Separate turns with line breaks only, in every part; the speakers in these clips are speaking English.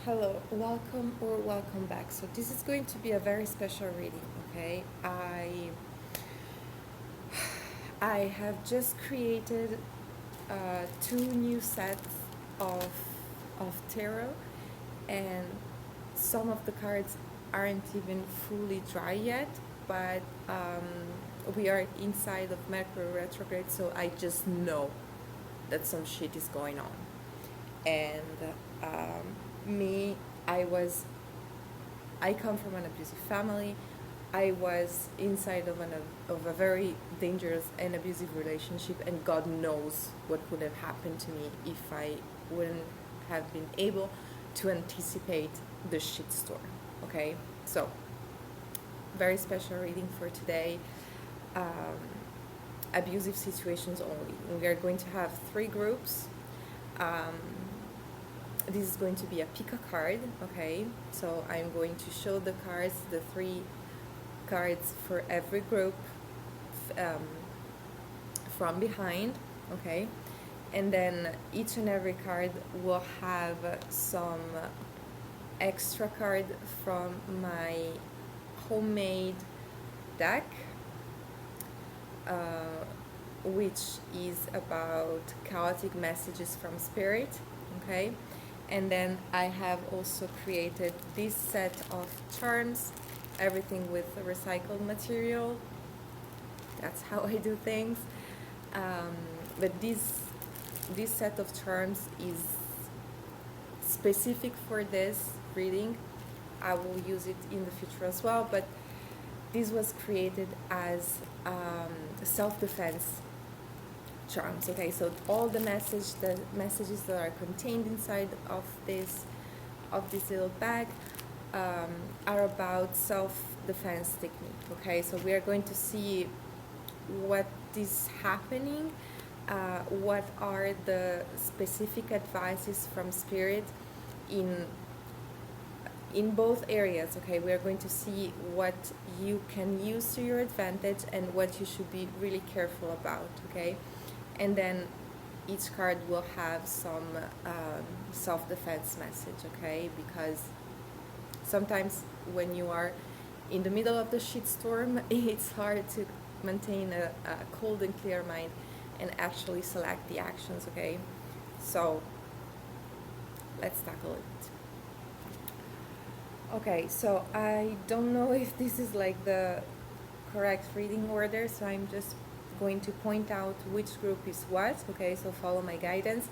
Hello, welcome or welcome back. So this is going to be a very special reading, okay? I have just created two new sets of tarot, and some of the cards aren't even fully dry yet, but we are inside of Mercury retrograde, so I just know that some shit is going on. And me, I was I come from an abusive family. I was inside of a very dangerous and abusive relationship, and God knows what would have happened to me if I wouldn't have been able to anticipate the shitstorm. Okay, so very special reading for today. Um, Abusive situations only. We are going to have three groups. Um, this is going to be a pick a card, okay? So I'm going to show the cards, the three cards for every group um, from behind, okay? And then each and every card will have some extra card from my homemade deck, which is about chaotic messages from spirit, okay? And then I have also created this set of charms, everything with recycled material. That's how I do things. But this set of charms is specific for this reading. I will use it in the future as well, but this was created as self-defense charms. Okay, so all the messages that are contained inside of this little bag are about self-defense technique. Okay, so we are going to see what is happening, what are the specific advices from spirit in both areas. Okay, we are going to see what you can use to your advantage and what you should be really careful about. Okay, and then each card will have some self-defense message, okay? Because sometimes when you are in the middle of the shitstorm, it's hard to maintain a cold and clear mind and actually select the actions, okay? So let's tackle it. Okay, so I don't know if this is like the correct reading order, so I'm just going to point out which group is what. Okay, so follow my guidance.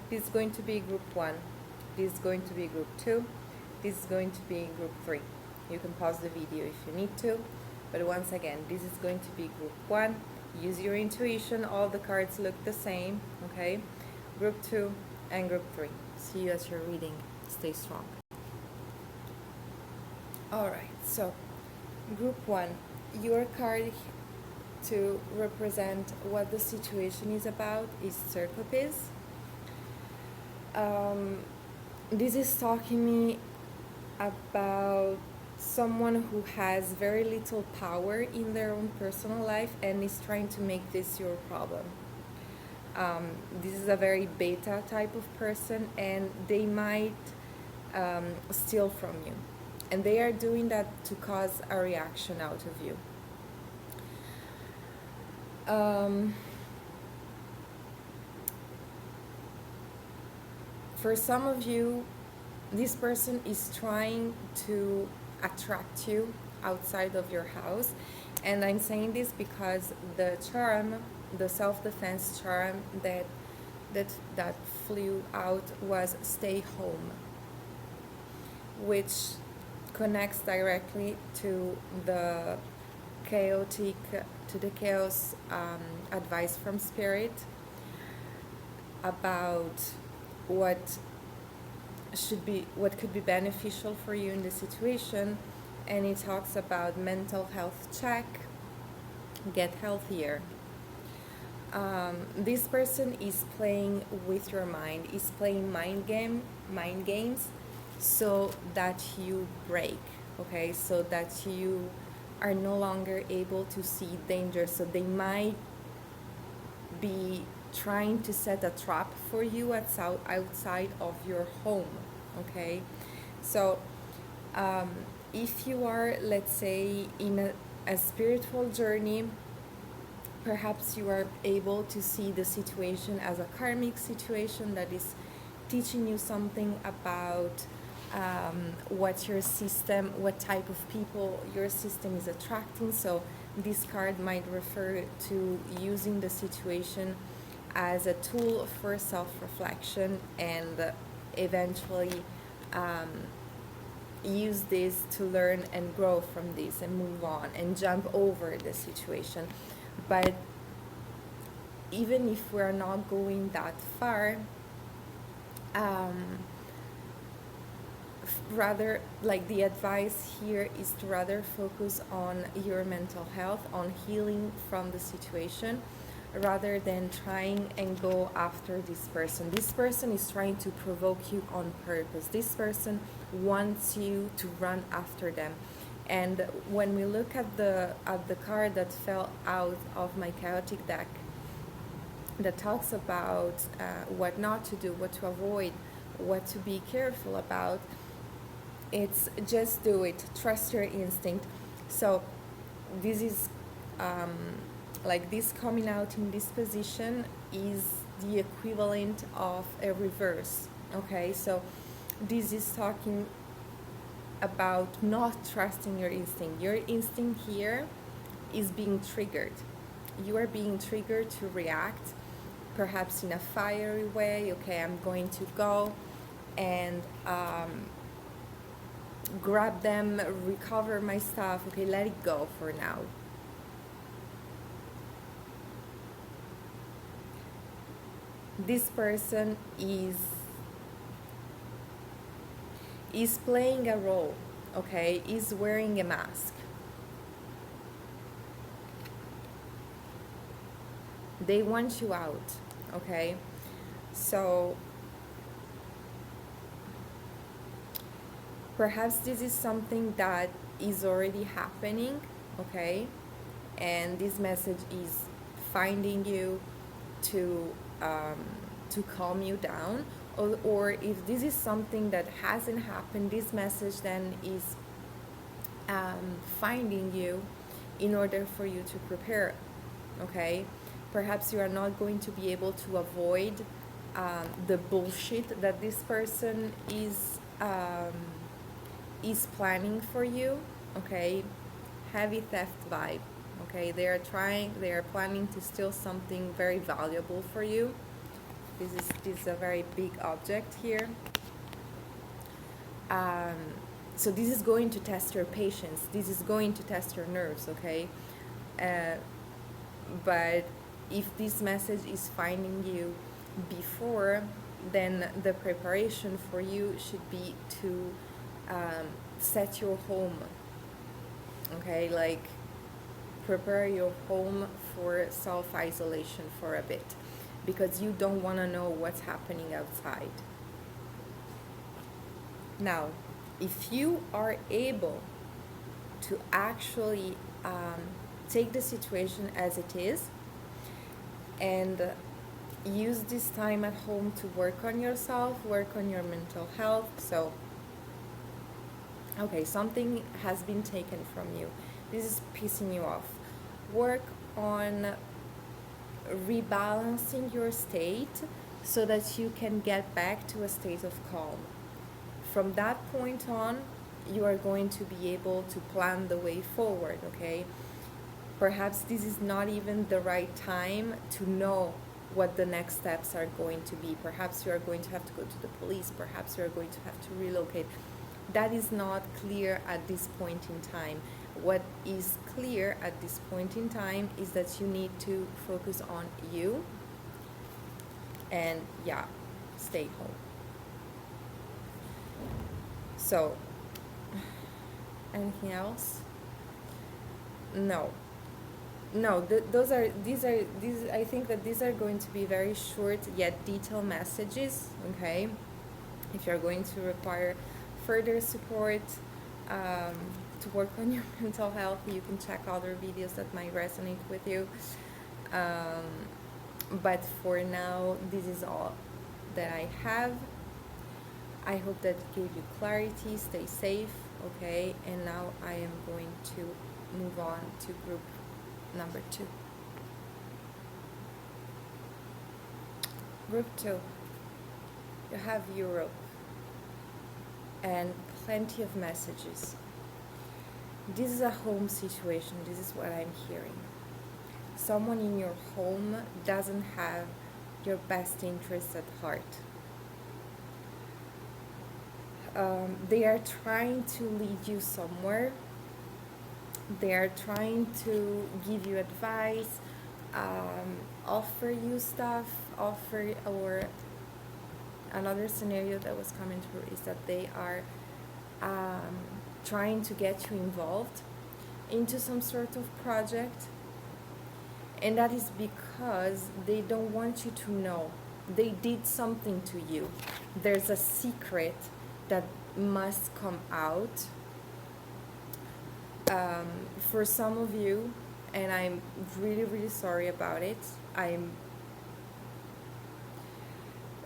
This is going to be group 1, this is going to be group 2, this is going to be group 3. You can pause the video if you need to, but once again, this is going to be group 1. Use your intuition, all the cards look the same. Okay, group 2 and group 3. See you as you're reading. Stay strong. Alright, so group 1, your card to represent what the situation is about is therapeutic. This is talking me about someone who has very little power in their own personal life and is trying to make this your problem. This is a very beta type of person, and they might steal from you. And they are doing that to cause a reaction out of you. For some of you, this person is trying to attract you outside of your house. And I'm saying this because the charm, the self-defense charm that flew out was stay home, which connects directly to the chaos advice from spirit about what could be beneficial for you in the situation. And it talks about mental health check, get healthier. This person is playing with your mind, is playing mind games, so that you break, okay, so that you are no longer able to see danger. So they might be trying to set a trap for you outside of your home, okay? So um, if you are, let's say, in a spiritual journey, perhaps you are able to see the situation as a karmic situation that is teaching you something about what your system, what type of people your system is attracting. So this card might refer to using the situation as a tool for self-reflection and eventually um, use this to learn and grow from this and move on and jump over the situation. But even if we're not going that far, um, rather, like, the advice here is to rather focus on your mental health, on healing from the situation, rather than trying and go after this person. This person is trying to provoke you on purpose. This person wants you to run after them. And when we look at the card that fell out of my chaotic deck, that talks about what not to do, what to avoid, what to be careful about, it's just do it, trust your instinct. So this is like, this coming out in this position is the equivalent of a reverse. Okay, so this is talking about not trusting your instinct. Your instinct here is being triggered. You are being triggered to react, perhaps in a fiery way. Okay, I'm going to go and grab them, recover my stuff. Okay, let it go for now. This person is playing a role, okay, is wearing a mask. They want you out, okay? So perhaps this is something that is already happening, okay? And this message is finding you to calm you down. Or if this is something that hasn't happened, this message then is finding you in order for you to prepare, okay? Perhaps you are not going to be able to avoid the bullshit that this person is planning for you, okay? Heavy theft vibe, okay? They are planning to steal something very valuable for you. This is a very big object here. So this is going to test your patience. This is going to test your nerves, okay? But if this message is finding you before, then the preparation for you should be to set your home, okay? Like, prepare your home for self-isolation for a bit, because you don't want to know what's happening outside. Now, if you are able to actually take the situation as it is and use this time at home to work on yourself, work on your mental health. So, okay, something has been taken from you. This is pissing you off. Work on rebalancing your state so that you can get back to a state of calm. From that point on, you are going to be able to plan the way forward, okay? Perhaps this is not even the right time to know what the next steps are going to be. Perhaps you are going to have to go to the police. Perhaps you are going to have to relocate. That is not clear at this point in time. What is clear at this point in time is that you need to focus on you and, yeah, stay home. So, anything else? No. These I think that these are going to be very short yet detailed messages, okay? If you're going to require further support to work on your mental health, you can check other videos that might resonate with you. But for now, this is all that I have. I hope that it gave you clarity. Stay safe, okay? And now I am going to move on to group number 2. Group 2, you have Europe and plenty of messages. This is a home situation. This is what I'm hearing. Someone in your home doesn't have your best interests at heart. They are trying to lead you somewhere. They are trying to give you advice, offer you stuff, or another scenario that was coming through is that they are trying to get you involved into some sort of project, and that is because they don't want you to know. They did something to you. There's a secret that must come out. For some of you, and I'm really, really sorry about it,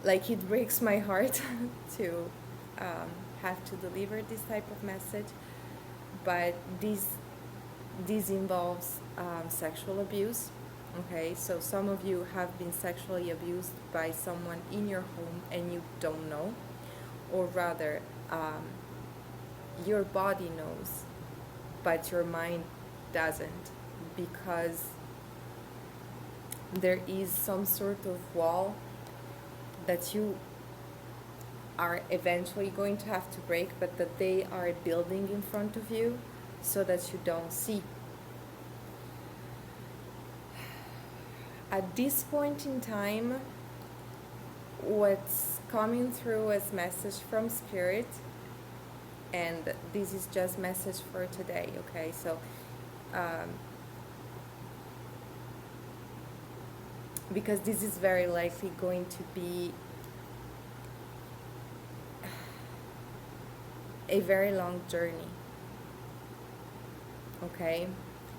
it breaks my heart to have to deliver this type of message, but this involves sexual abuse. Okay, so some of you have been sexually abused by someone in your home and you don't know, or rather, your body knows, but your mind doesn't, because there is some sort of wall that you are eventually going to have to break, but that they are building in front of you so that you don't see. At this point in time, what's coming through as message from Spirit, and this is just message for today, okay? So, because this is very likely going to be a very long journey, okay?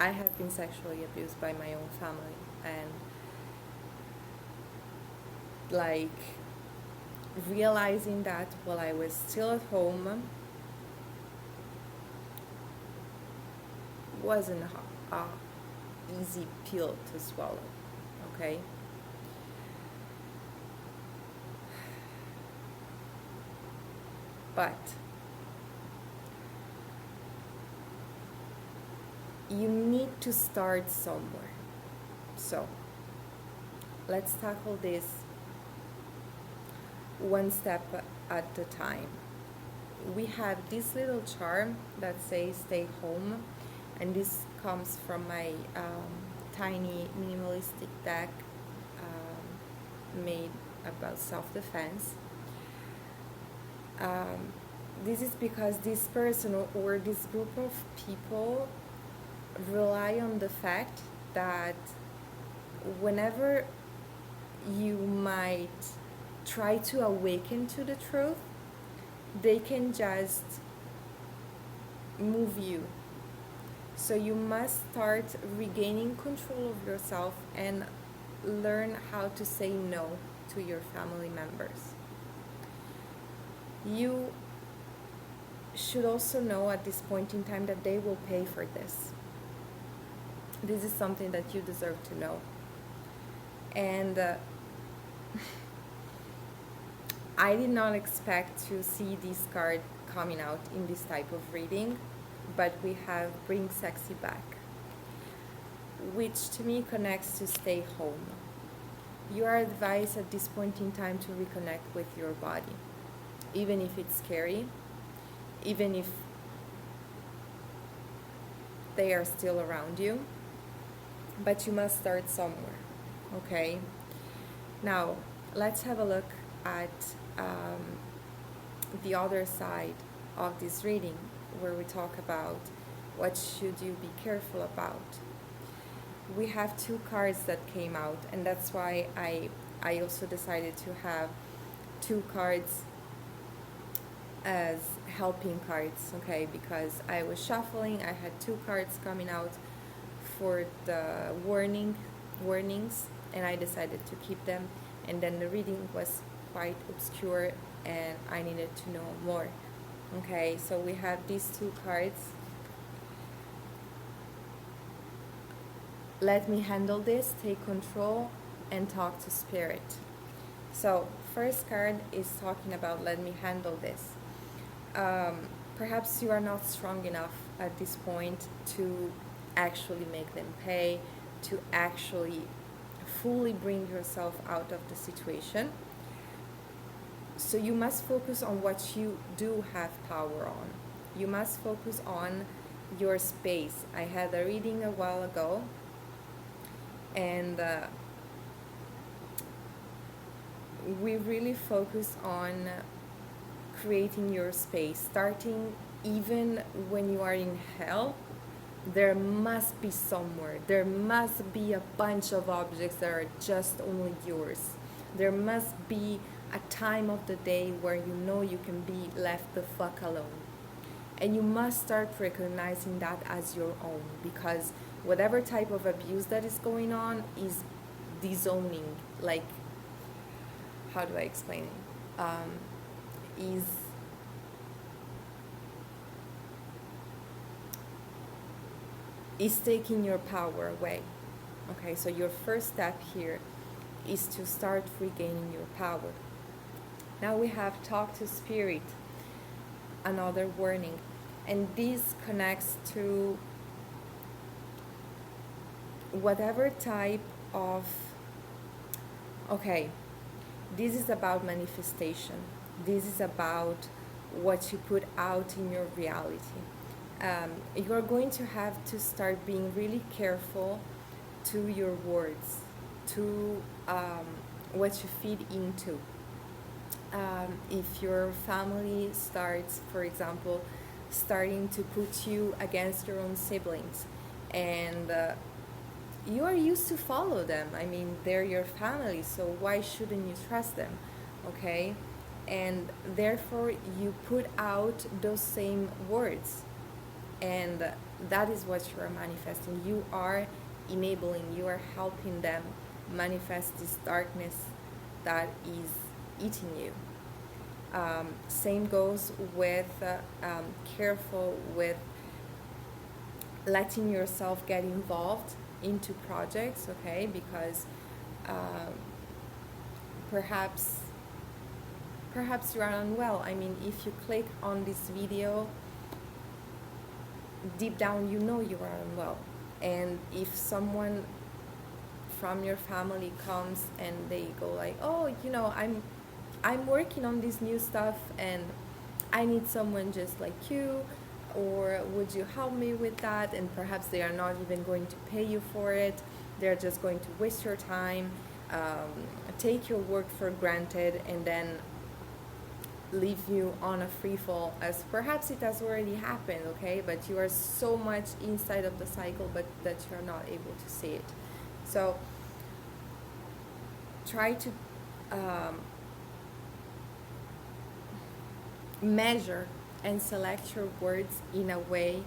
I have been sexually abused by my own family, and realizing that while I was still at home wasn't a easy pill to swallow, okay? But you need to start somewhere. So let's tackle this one step at a time. We have this little charm that says stay home, and this comes from my tiny minimalistic deck made about self-defense. This is because this person or this group of people rely on the fact that whenever you might try to awaken to the truth, they can just move you. So you must start regaining control of yourself and learn how to say no to your family members. You should also know at this point in time that they will pay for this. This is something that you deserve to know. And I did not expect to see this card coming out in this type of reading, but we have Bring Sexy Back, which to me connects to stay home. You are advised at this point in time to reconnect with your body, even if it's scary, even if they are still around you, but you must start somewhere, okay? Now, let's have a look at the other side of this reading, where we talk about what should you be careful about. We have 2 cards that came out, and that's why I also decided to have 2 cards as helping cards, okay? Because I was shuffling, I had 2 cards coming out for the warnings, and I decided to keep them, and then the reading was quite obscure and I needed to know more. Okay, so we have these two cards. Let me handle this, take control, and talk to spirit. So first card is talking about let me handle this. Perhaps you are not strong enough at this point to actually make them pay, to actually fully bring yourself out of the situation. So you must focus on what you do have power on. You must focus on your space. I had a reading a while ago, and we really focus on creating your space, starting even when you are in hell. There must be somewhere, there must be a bunch of objects that are just only yours. There must be a time of the day where you know you can be left the fuck alone. And you must start recognizing that as your own, because whatever type of abuse that is going on is disowning, like, how do I explain it? Is taking your power away. Okay, so your first step here is to start regaining your power. Now we have talk to spirit, another warning, and this connects to whatever type of, okay, this is about manifestation. This is about what you put out in your reality. You are going to have to start being really careful to your words, to what you feed into. If your family starts, for example, starting to put you against your own siblings, and you are used to follow them. I mean, they're your family, so why shouldn't you trust them? Okay? And therefore, you put out those same words. And that is what you are manifesting. You are enabling, you are helping them manifest this darkness that is eating you. Same goes with careful with letting yourself get involved into projects, okay? Because perhaps you are unwell. I mean, if you click on this video, deep down you know you are unwell. And if someone from your family comes and they go like, oh, you know, I'm working on this new stuff and I need someone just like you, or would you help me with that? And perhaps they are not even going to pay you for it. They're just going to waste your time, take your work for granted, and then leave you on a free fall, as perhaps it has already happened, okay? But you are so much inside of the cycle, but that you are not able to see it. So try to measure and select your words in a way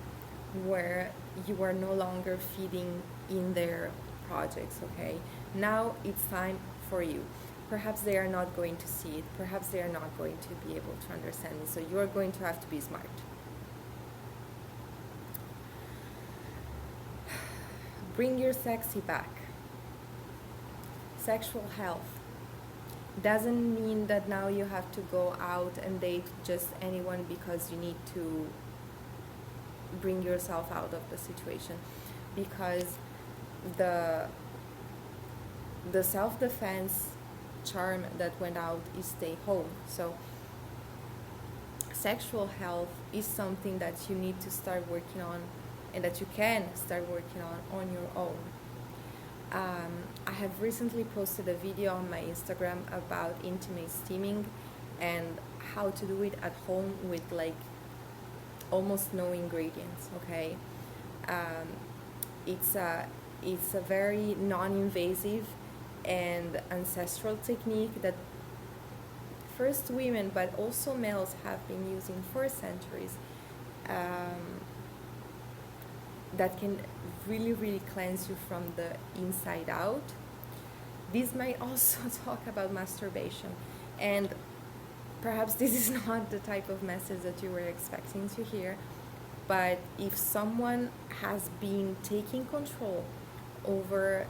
where you are no longer feeding in their projects, okay? Now it's time for you. Perhaps they are not going to see it. Perhaps they are not going to be able to understand it. So you are going to have to be smart. Bring your sexy back. Sexual health doesn't mean that now you have to go out and date just anyone because you need to bring yourself out of the situation, because the self-defense charm that went out is stay home. So sexual health is something that you need to start working on, and that you can start working on your own. I have recently posted a video on my Instagram about intimate steaming and how to do it at home with like almost no ingredients, okay? It's a very non-invasive and ancestral technique that first women but also males have been using for centuries, that can really cleanse you from the inside out. This might also talk about masturbation, and perhaps this is not the type of message that you were expecting to hear, but if someone has been taking control over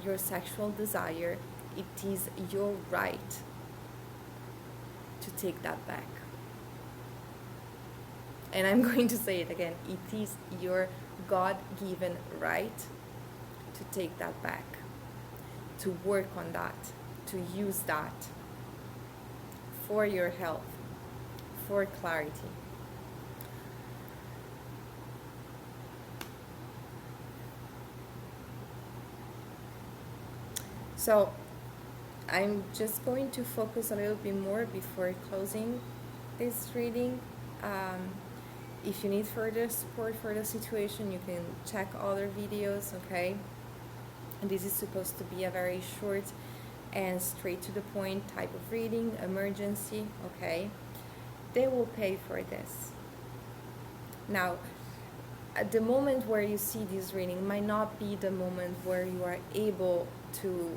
your sexual desire, it is your right to take that back. And I'm going to say it again, it is your God-given right to take that back, to work on that, to use that for your health, for clarity. So I'm just going to focus a little bit more before closing this reading. If you need further support for the situation, you can check other videos, okay? And this is supposed to be a very short and straight to the point type of reading, emergency, okay? They will pay for this. Now, at the moment where you see this reading might not be the moment where you are able to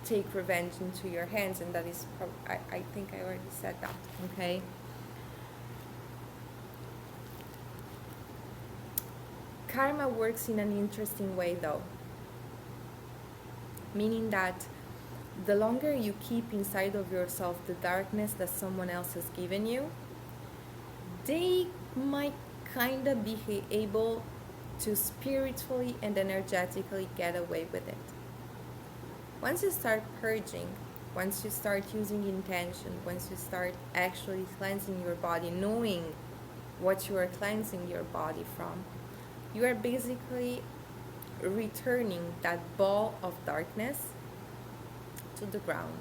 take revenge into your hands, and that is, I think I already said that, okay? Karma works in an interesting way though, meaning that the longer you keep inside of yourself the darkness that someone else has given you, they might kind of be able to spiritually and energetically get away with it. Once you start purging, once you start using intention, once you start actually cleansing your body, knowing what you are cleansing your body from, you are basically returning that ball of darkness to the ground,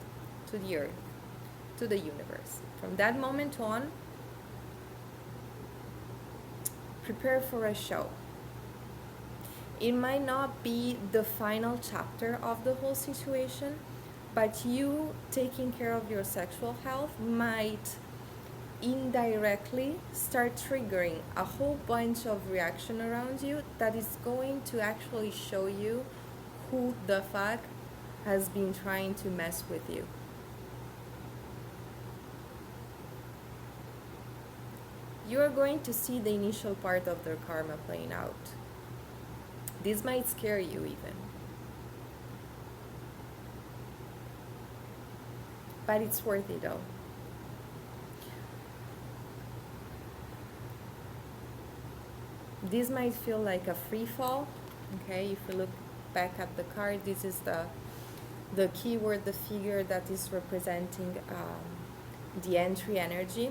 to the earth, to the universe. From that moment on, prepare for a show. It might not be the final chapter of the whole situation, but you taking care of your sexual health might indirectly start triggering a whole bunch of reaction around you that is going to actually show you who the fuck has been trying to mess with you. You are going to see the initial part of their karma playing out. This might scare you even. But it's worth it though. This might feel like a free fall, okay? If you look back at the card, this is the keyword, the figure that is representing the entry energy.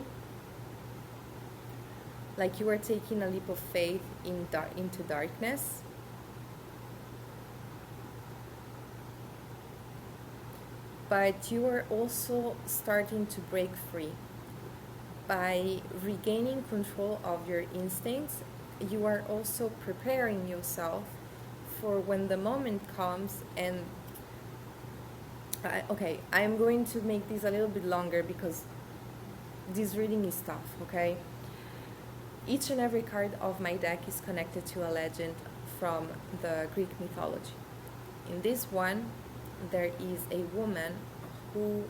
Like you are taking a leap of faith into darkness. But you are also starting to break free. By regaining control of your instincts, you are also preparing yourself for when the moment comes. And okay, I'm going to make this a little bit longer because this reading is tough, okay? Each and every card of my deck is connected to a legend from the Greek mythology. In this one, there is a woman who,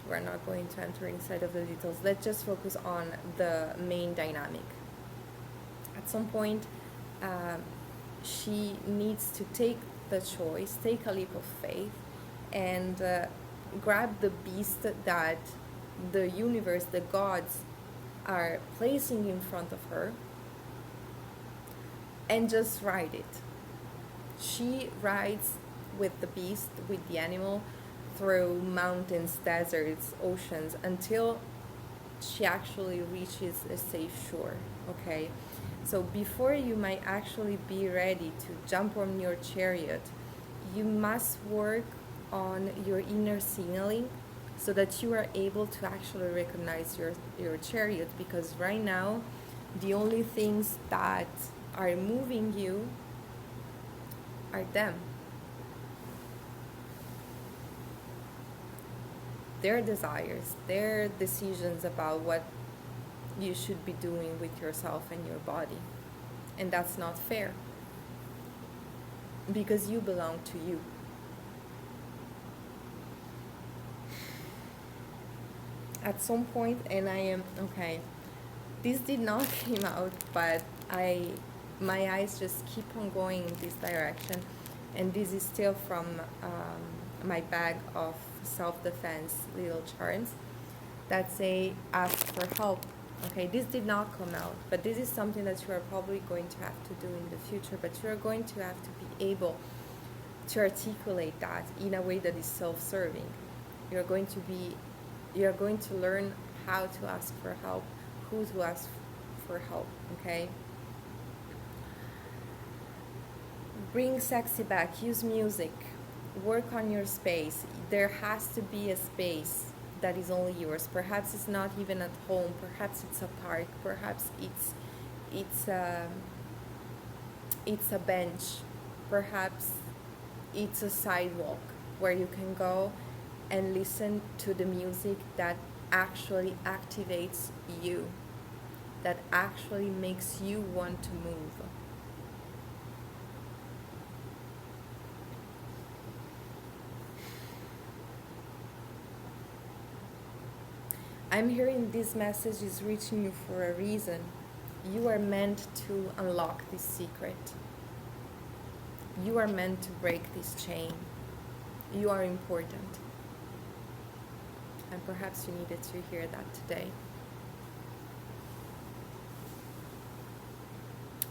we're not going to enter inside of the details, let's just focus on the main dynamic. At some point, she needs to take the choice, take a leap of faith, and grab the beast that the universe, the gods, are placing in front of her, and just ride it. She rides with the beast, with the animal, through mountains, deserts, oceans, until she actually reaches a safe shore, okay? So before you might actually be ready to jump on your chariot, you must work on your inner signaling so that you are able to actually recognize your chariot, because right now the only things that are moving you are them. Their desires, their decisions about what you should be doing with yourself and your body. And that's not fair, because you belong to you. at some point, and I am okay. This did not came out, but my eyes just keep on going in this direction, and this is still from my bag of self-defense little charms that say ask for help. Okay, this did not come out, but this is something that you are probably going to have to do in the future, but you are going to have to be able to articulate that in a way that is self-serving. You're going to learn how to ask for help, who to ask for help, okay? Bring sexy back, use music, work on your space. There has to be a space that is only yours. Perhaps it's not even at home, perhaps it's a park, perhaps it's a bench, perhaps it's a sidewalk where you can go and listen to the music that actually activates you, that actually makes you want to move. I'm hearing this message is reaching you for a reason. You are meant to unlock this secret. You are meant to break this chain. You are important. And perhaps you needed to hear that today.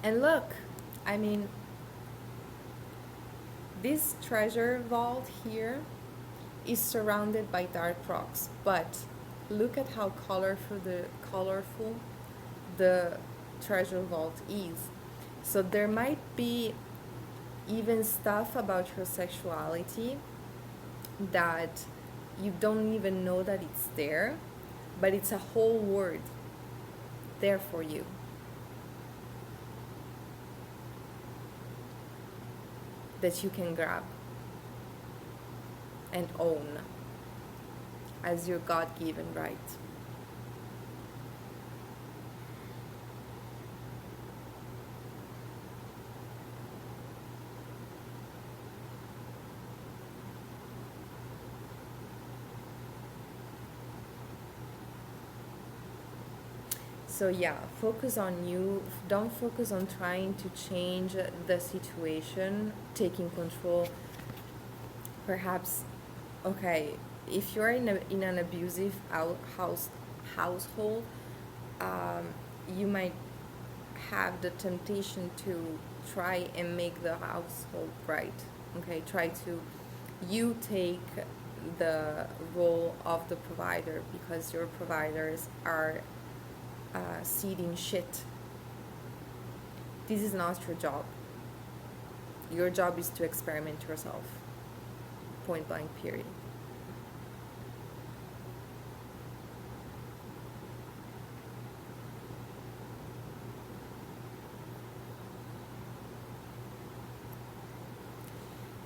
And look, I mean, this treasure vault here is surrounded by dark rocks, but look at how colorful the treasure vault is. So there might be even stuff about your sexuality that you don't even know that it's there, but it's a whole world there for you. That you can grab and own as your God-given right. So yeah, focus on you. Don't focus on trying to change the situation, taking control. Perhaps, okay, if you're in an abusive household, you might have the temptation to try and make the household right. Okay, try to you take the role of the provider because your providers are seeding shit. This is not your job. Your job is to experiment yourself. Point blank, period.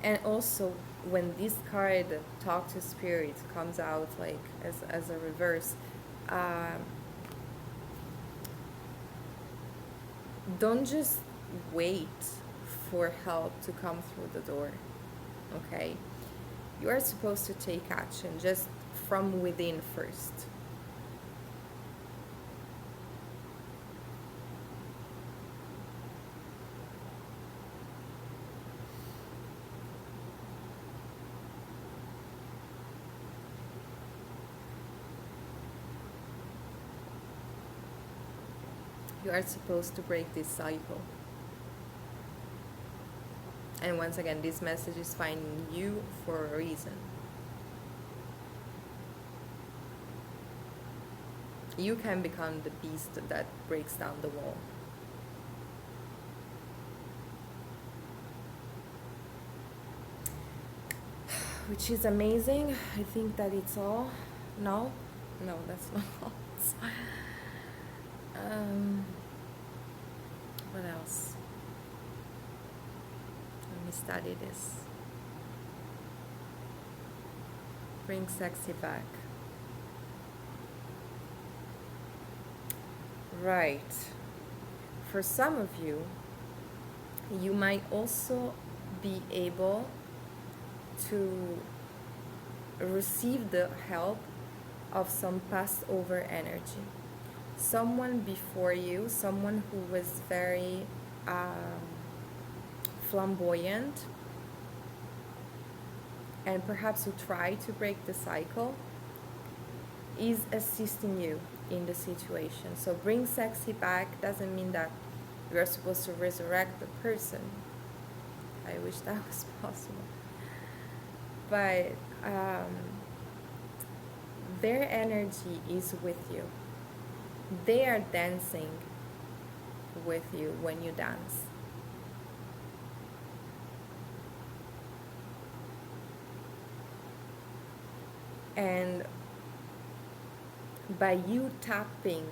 And also, when this card, Talk to Spirit, comes out like as a reverse, don't just wait for help to come through the door, okay? You are supposed to take action just from within first. You are supposed to break this cycle. And once again, this message is finding you for a reason. You can become the beast that breaks down the wall. Which is amazing. I think that it's all. No, that's not all. What else? Let me study this. Bring sexy back. Right. For some of you, you might also be able to receive the help of some Passover energy. Someone before you, someone who was very flamboyant, and perhaps who tried to break the cycle, is assisting you in the situation. So bring sexy back doesn't mean that you're supposed to resurrect the person. I wish that was possible. But their energy is with you. They are dancing with you when you dance. And by you tapping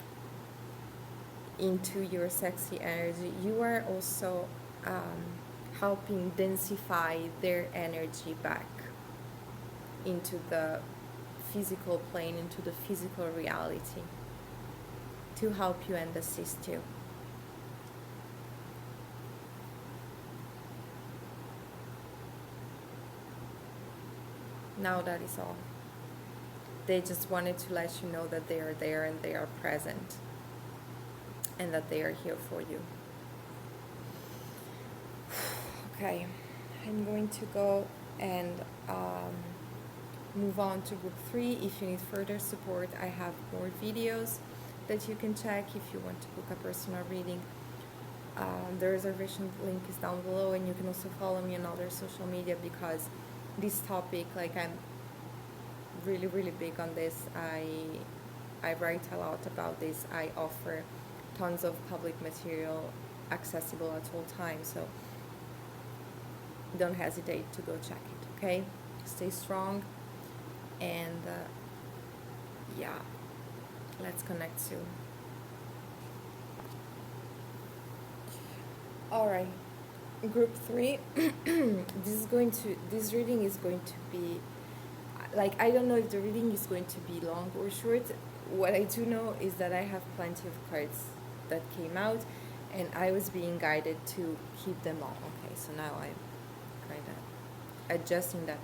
into your sexy energy, you are also helping densify their energy back into the physical plane, into the physical reality, to help you and assist you. Now that is all. They just wanted to let you know that they are there and they are present and that they are here for you. Okay, I'm going to go and move on to group 3. If you need further support, I have more videos that you can check if you want to book a personal reading. The reservation link is down below, and you can also follow me on other social media, because this topic, like, I'm really big on this. I write a lot about this. I offer tons of public material accessible at all times, so don't hesitate to go check it. Okay, stay strong, and yeah, let's connect soon. All right, group 3. This reading is going to be, like, I don't know if the reading is going to be long or short. What I do know is that I have plenty of cards that came out, and I was being guided to keep them long. Okay, so now I'm kind of adjusting that.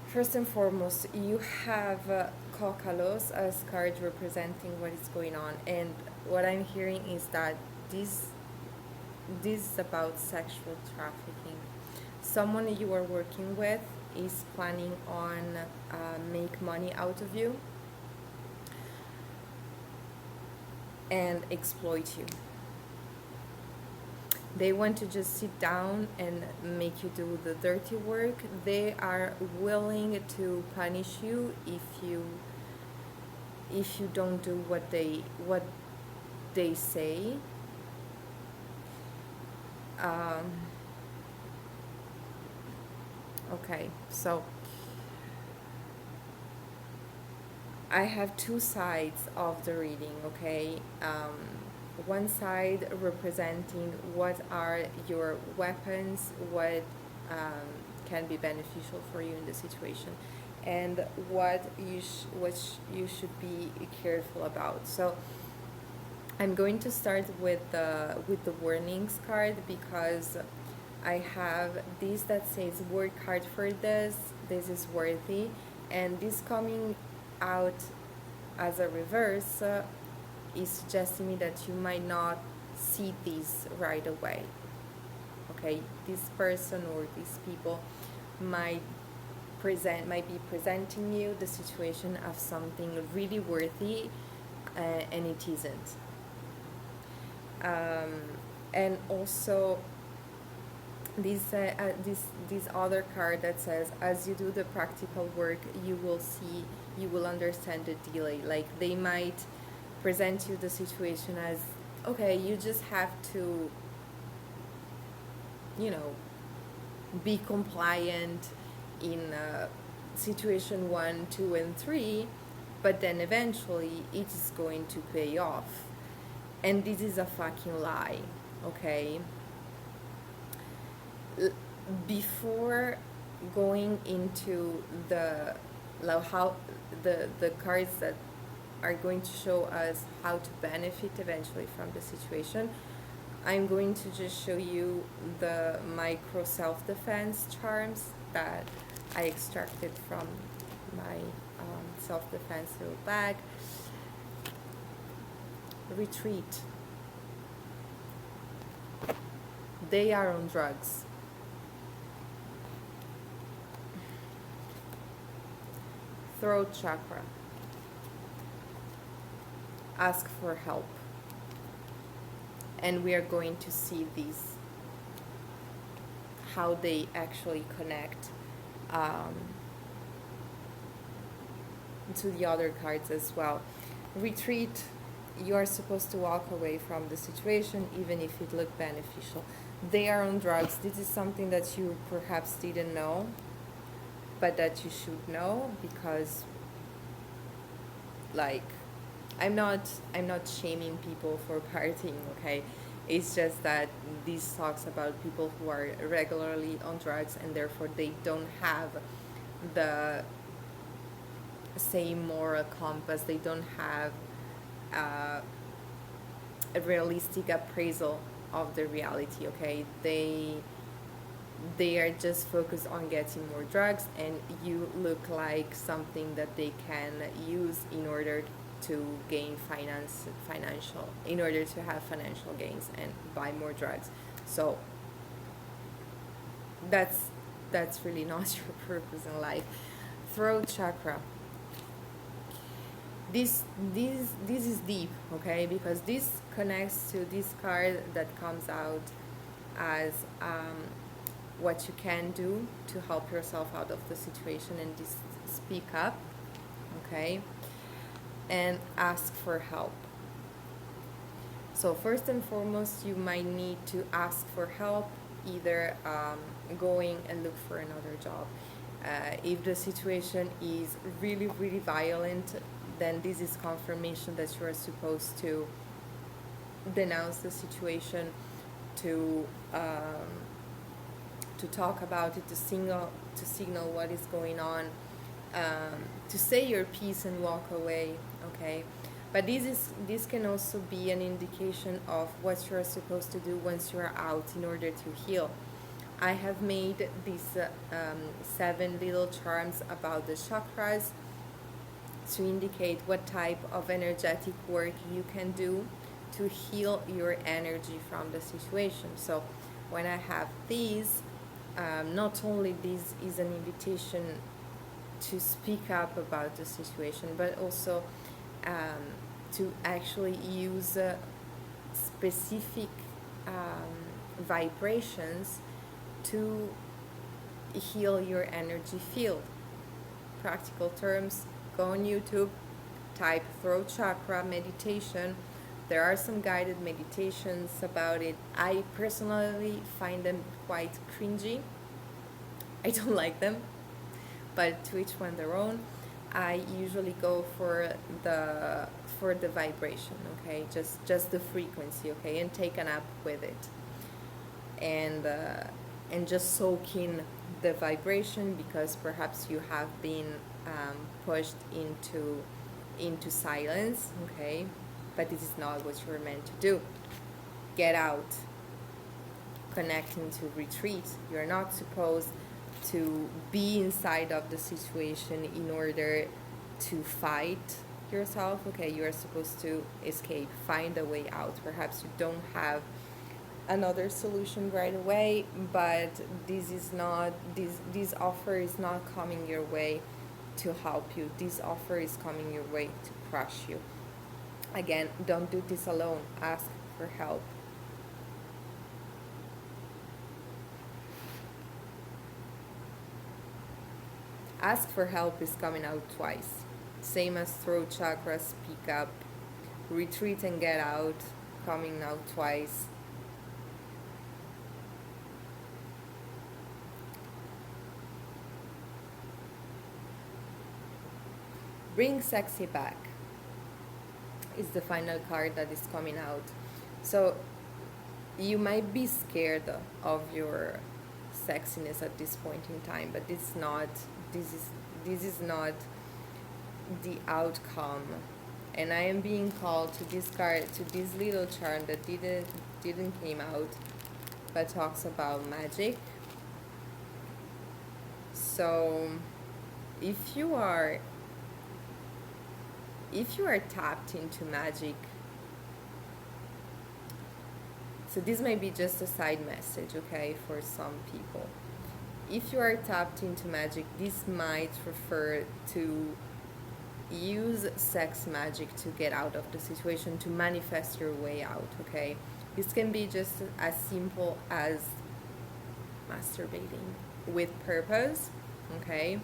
First and foremost, you have Kokalos as card representing what is going on, and what I'm hearing is that this is about sexual trafficking. Someone you are working with is planning on make money out of you and exploit you. They want to just sit down and make you do the dirty work. They are willing to punish you if you don't do what they say. Okay, so I have two sides of the reading, okay? One side representing what are your weapons, what can be beneficial for you in the situation, and what you should be careful about. So I'm going to start with the warnings card, because I have this that says work hard for this is worthy, and this coming out as a reverse is suggesting me that you might not see this right away. Okay, this person or these people might be presenting you the situation of something really worthy, and it isn't. And also this other card that says, as you do the practical work, you will understand the delay. Like, they might present you the situation as, okay, you just have to, be compliant in situation 1, 2, and 3, but then eventually it is going to pay off. And this is a fucking lie, okay? Before going into the cards that are going to show us how to benefit eventually from the situation, I'm going to just show you the micro self-defense charms that I extracted from my self-defense through back. Retreat. They are on drugs. Throat chakra. Ask for help. And we are going to see these, how they actually connect to the other cards as well. Retreat, you are supposed to walk away from the situation even if it looked beneficial. They are on drugs. This is something that you perhaps didn't know, but that you should know, because like I'm not shaming people for partying, okay? It's just that this talks about people who are regularly on drugs and therefore they don't have the same moral compass. They don't have a realistic appraisal of the reality, okay? They are just focused on getting more drugs, and you look like something that they can use in order to gain financial, in order to have financial gains and buy more drugs. So that's really not your purpose in life. Throat chakra. This is deep, okay? Because this connects to this card that comes out as what you can do to help yourself out of the situation, and this speak up, okay? And ask for help. So first and foremost, you might need to ask for help, either going and look for another job. If the situation is really, really violent, then this is confirmation that you are supposed to denounce the situation, to talk about it, to signal what is going on, to say your piece and walk away, okay? But this can also be an indication of what you are supposed to do once you are out in order to heal. I have made these 7 little charms about the chakras to indicate what type of energetic work you can do to heal your energy from the situation. So when I have these, not only this is an invitation to speak up about the situation, but also to actually use specific vibrations to heal your energy field. Practical terms, go on YouTube, type throat chakra meditation. There are some guided meditations about it. I personally find them quite cringy. I don't like them, but to each one their own. I usually go for the vibration, okay, just the frequency, okay, and take a nap with it, and just soak in the vibration, because perhaps you have been pushed into silence, okay, but this is not what you're meant to do. Get out, connecting to retreat. You're not supposed to be inside of the situation in order to fight yourself, okay? You are supposed to escape, find a way out. Perhaps you don't have another solution right away, but this offer is not coming your way to help you. This offer is coming your way to crush you. Again, don't do this alone. Ask for help. Ask for help is coming out twice. Same as throat chakra, speak up. Retreat and get out, coming out twice. Bring sexy back is the final card that is coming out. So you might be scared of your sexiness at this point in time, but this is not the outcome. And I am being called to this card, to this little charm that didn't came out, but talks about magic. So if you are if you are tapped into magic, so this may be just a side message, okay, for some people. If you are tapped into magic, this might refer to use sex magic to get out of the situation, to manifest your way out, okay? This can be just as simple as masturbating with purpose, okay?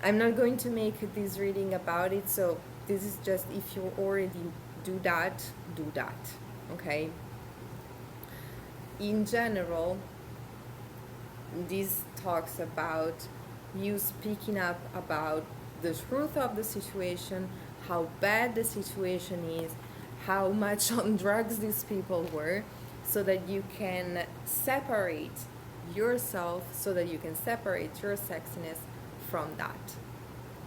I'm not going to make this reading about it, so this is just if you already do that, okay? In general, this talks about you speaking up about the truth of the situation, how bad the situation is, how much on drugs these people were, so that you can separate yourself, so that you can separate your sexiness from that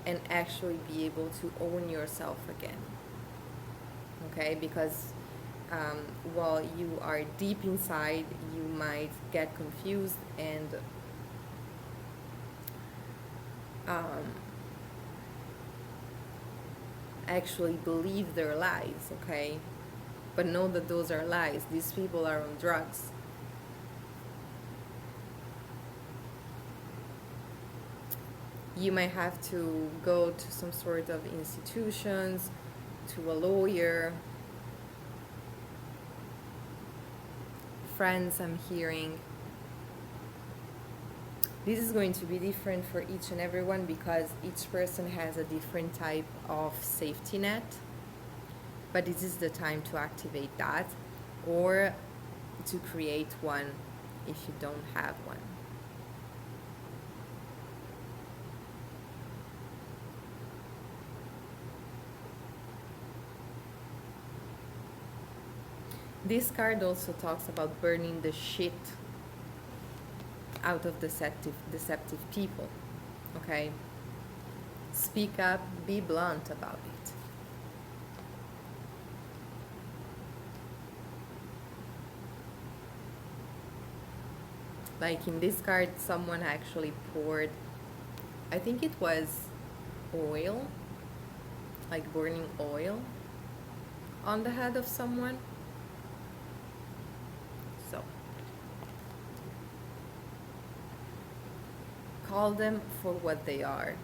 and actually be able to own yourself again. Okay, because while you are deep inside, you might get confused and actually believe their lies, okay? But know that those are lies. These people are on drugs. You might have to go to some sort of institutions, to a lawyer. Friends, I'm hearing. This is going to be different for each and everyone because each person has a different type of safety net. But this is the time to activate that or to create one if you don't have one. This card also talks about burning the shit out of deceptive people, okay? Speak up, be blunt about it. Like in this card, someone actually poured, I think it was oil, like burning oil on the head of someone. So call them for what they are.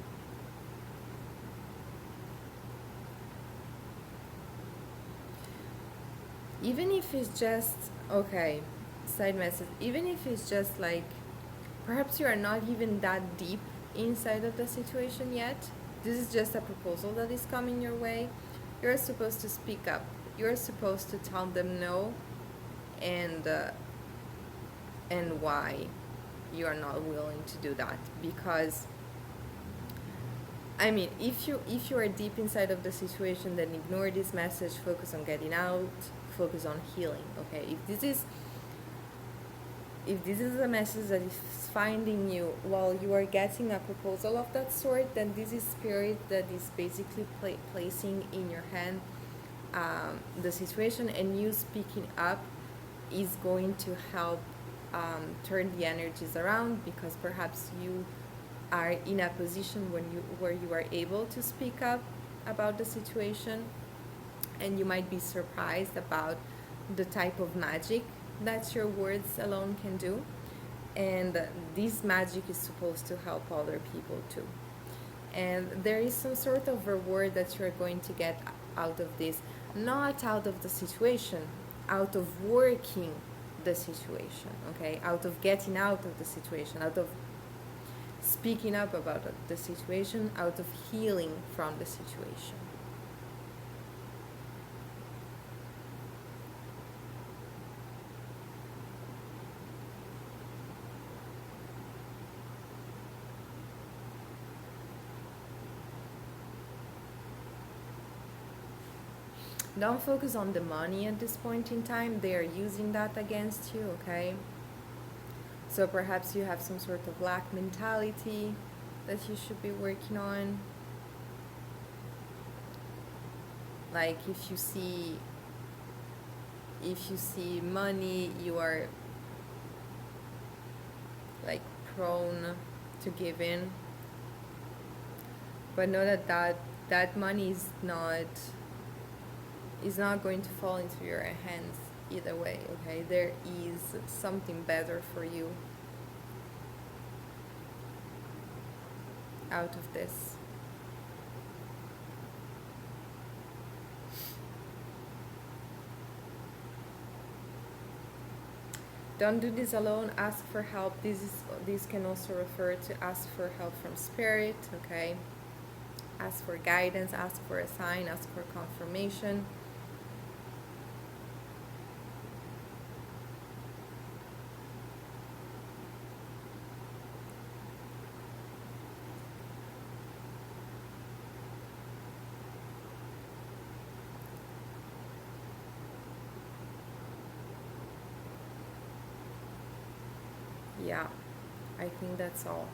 Even if it's just, okay, side message, even if it's just like, perhaps you are not even that deep inside of the situation yet, this is just a proposal that is coming your way, you're supposed to speak up. You're supposed to tell them no and why you are not willing to do that. Because I mean, if you are deep inside of the situation, then ignore this message, focus on getting out, focus on healing, okay? If this is a message that is finding you while you are getting a proposal of that sort, then this is spirit that is basically placing in your hand the situation, and you speaking up is going to help turn the energies around, because perhaps you are in a position where you are able to speak up about the situation, and you might be surprised about the type of magic that your words alone can do. And this magic is supposed to help other people too. And there is some sort of reward that you're going to get out of this, not out of the situation, out of working the situation, okay? Out of getting out of the situation, out of speaking up about the situation, out of healing from the situation. Don't focus on the money at this point in time. They are using that against you, okay? So perhaps you have some sort of lack mentality that you should be working on. Like if you see money, you are like prone to give in. But know that that money is not going to fall into your hands either way. Okay, there is something better for you out of this. Don't do this alone. Ask for help. This can also refer to ask for help from spirit. Okay, ask for guidance. Ask for a sign. Ask for confirmation. Yeah, I think that's all.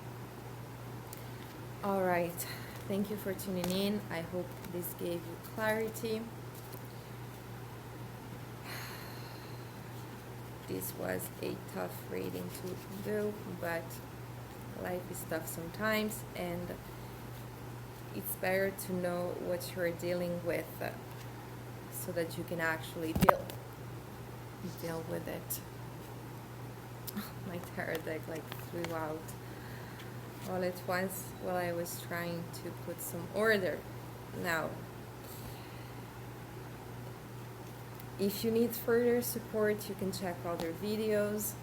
All right. Thank you for tuning in. I hope this gave you clarity. This was a tough reading to do, but life is tough sometimes, and it's better to know what you're dealing with so that you can actually deal with it. My tarot deck like flew out all at once while I was trying to put some order. Now, if you need further support, you can check other videos.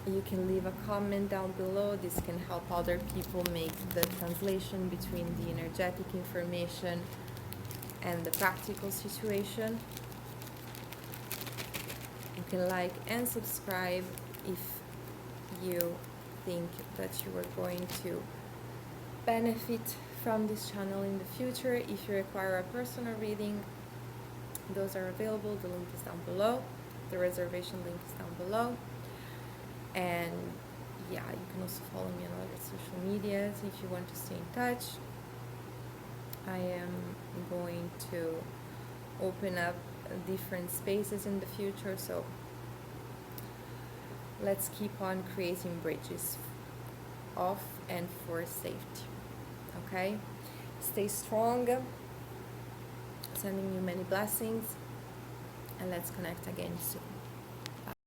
You can leave a comment down below. This can help other people make the translation between the energetic information and the practical situation. You can like and subscribe if you think that you are going to benefit from this channel in the future. If you require a personal reading, those are available. The link is down below. The reservation link is down below. And yeah, you can also follow me on other social medias if you want to stay in touch. I am going to open up different spaces in the future, so let's keep on creating bridges of and for safety. Okay, stay strong, sending you many blessings, and let's connect again soon.